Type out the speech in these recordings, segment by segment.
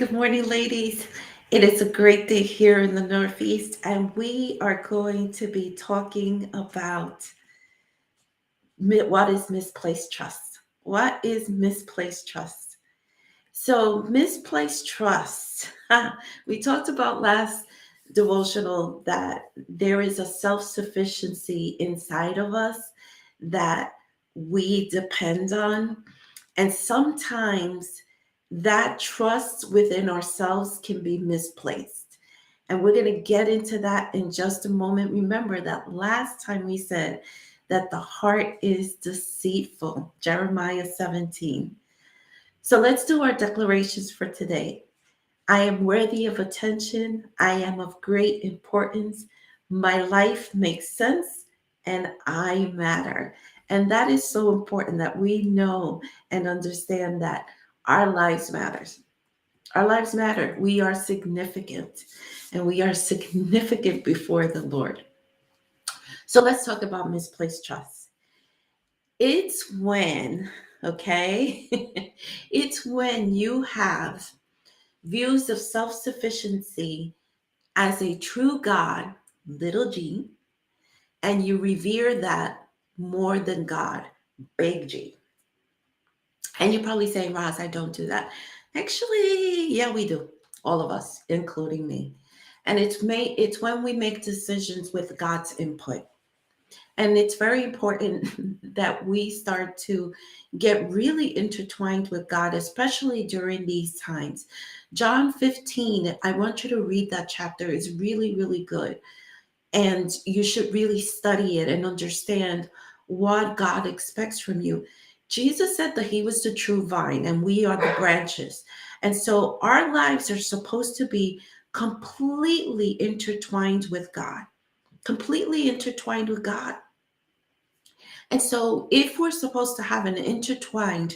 Good morning, ladies. It is a great day here in the Northeast, and we are going to be talking about what is misplaced trust. What is misplaced trust? So, misplaced trust, we talked about last devotional that there is a self sufficiency inside of us that we depend on. And sometimes that trust within ourselves can be misplaced. And we're going to get into that in just a moment. Remember that last time we said that the heart is deceitful, Jeremiah 17. So let's do our declarations for today. I am worthy of attention. I am of great importance. My life makes sense and I matter. And that is so important that we know and understand that our lives matters. Our lives matter. We are significant and we are significant before the Lord. So let's talk about misplaced trust. It's when, okay, it's when you have views of self sufficiency as a true God, little g, and you revere that more than God, big G. And you're probably saying, Roz, I don't do that. Actually, yeah, we do. All of us, including me. And it's when we make decisions with God's input. And it's very important that we start to get really intertwined with God, especially during these times. John 15, I want you to read that chapter. It's really, really good. And you should really study it and understand what God expects from you. Jesus said that he was the true vine and we are the branches. And so our lives are supposed to be completely intertwined with God, completely intertwined with God. And so, if we're supposed to have an intertwined,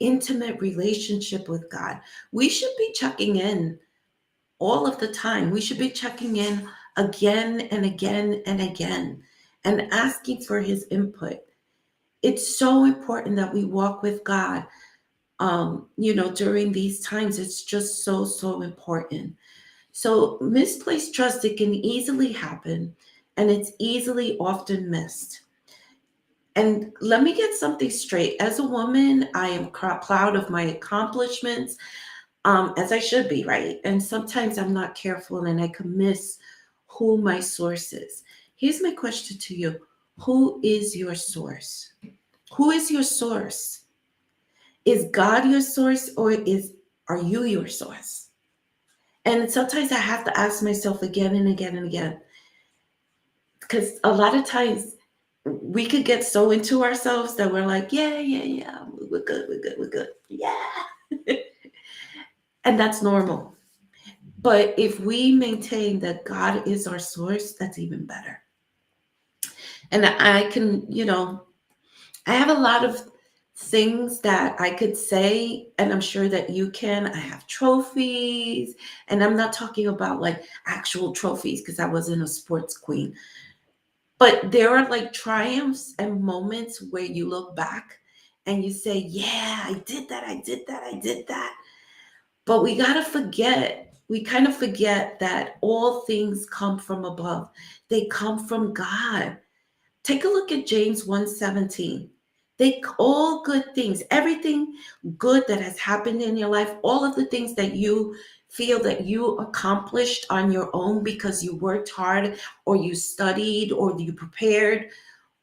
intimate relationship with God, we should be checking in all of the time. We should be checking in again and again and again and asking for his input. It's so important that we walk with God. During these times, it's just so, so important. So, misplaced trust, it can easily happen and it's easily often missed. And let me get something straight. As a woman, I am proud of my accomplishments, as I should be, right? And sometimes I'm not careful and I can miss who my source is. Here's my question to you. Who is your source? Who is your source? Is God your source or are you your source? And sometimes I have to ask myself again and again and again, because a lot of times we could get so into ourselves that we're like, yeah, yeah, yeah, we're good, we're good, we're good. Yeah. And that's normal. But if we maintain that God is our source, that's even better. And I can, I have a lot of things that I could say, and I'm sure that you can. I have trophies, and I'm not talking about like actual trophies because I wasn't a sports queen. But there are like triumphs and moments where you look back and you say, yeah, I did that, I did that, I did that. But we kind of forget that all things come from above. They come from God. Take a look at James 1:17. They all good things, everything good that has happened in your life, all of the things that you feel that you accomplished on your own because you worked hard or you studied or you prepared,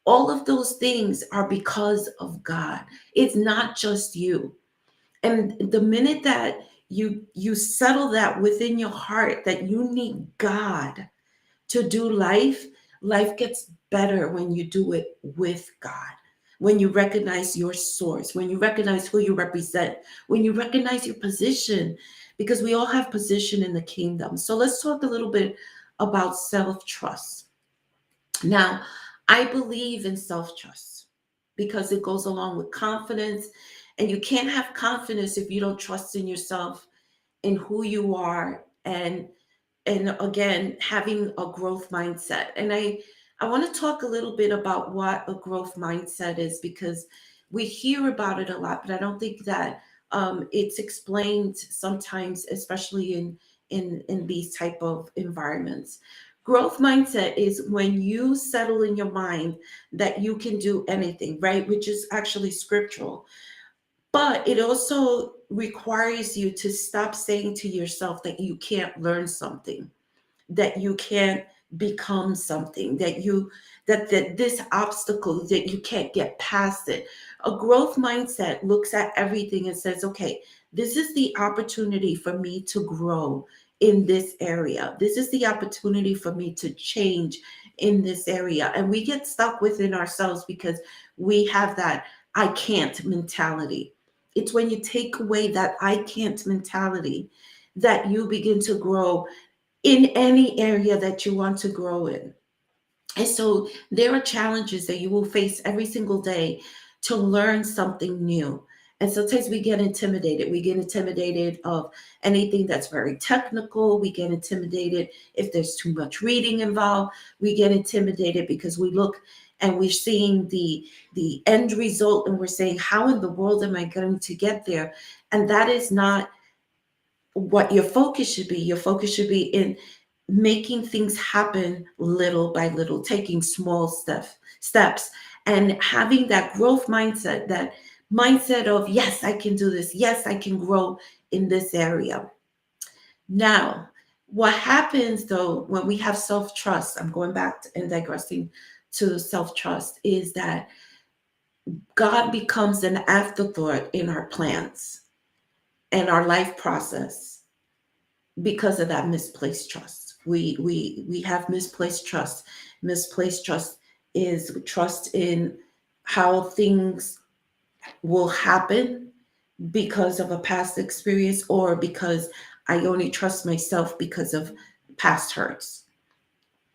all of those things are because of God. It's not just you. And the minute that you settle that within your heart that you need God to do life. Life gets better when you do it with God. When you recognize your source, when you recognize who you represent, when you recognize your position, because we all have position in the kingdom. So let's talk a little bit about self-trust. Now, I believe in self-trust because it goes along with confidence, and you can't have confidence if you don't trust in yourself, in who you are, and again, having a growth mindset. And I want to talk a little bit about what a growth mindset is, because we hear about it a lot, but I don't think that it's explained sometimes, especially in these type of environments. Growth mindset is when you settle in your mind that you can do anything, right? Which is actually scriptural, but it also requires you to stop saying to yourself that you can't learn something, that you can't become something, that this obstacle, that you can't get past it. A growth mindset looks at everything and says, okay, this is the opportunity for me to grow in this area. This is the opportunity for me to change in this area. And we get stuck within ourselves because we have that I can't mentality. It's when you take away that I can't mentality that you begin to grow in any area that you want to grow in. And so there are challenges that you will face every single day to learn something new. And sometimes we get intimidated. We get intimidated of anything that's very technical. We get intimidated if there's too much reading involved. We get intimidated because we look and we're seeing the end result and we're saying, how in the world am I going to get there? And that is not what your focus should be. Your focus should be in making things happen little by little, taking small steps, and having that growth mindset, that mindset of, yes, I can do this. Yes, I can grow in this area. Now, what happens though when we have self-trust, I'm going back and digressing to self-trust, is that God becomes an afterthought in our plans and our life process because of that misplaced trust. We have misplaced trust. Misplaced trust is trust in how things will happen because of a past experience, or because I only trust myself because of past hurts,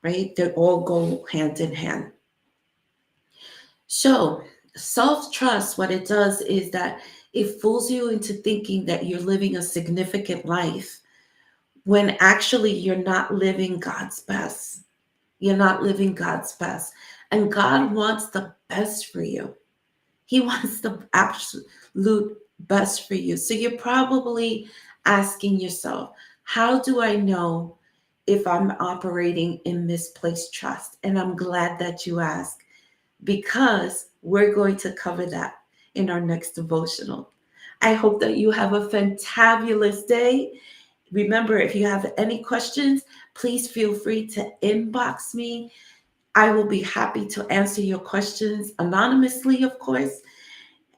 right? They all go hand in hand. So, self trust, what it does is that it fools you into thinking that you're living a significant life when actually you're not living God's best. You're not living God's best. And God wants the best for you. He wants the absolute best for you. So you're probably asking yourself, how do I know if I'm operating in misplaced trust? And I'm glad that you asked, because we're going to cover that in our next devotional. I hope that you have a fantabulous day. Remember, if you have any questions, please feel free to inbox me. I will be happy to answer your questions anonymously, of course.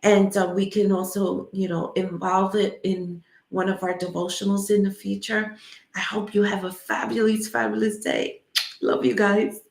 And we can also, involve it in one of our devotionals in the future. I hope you have a fabulous, fabulous day. Love you guys.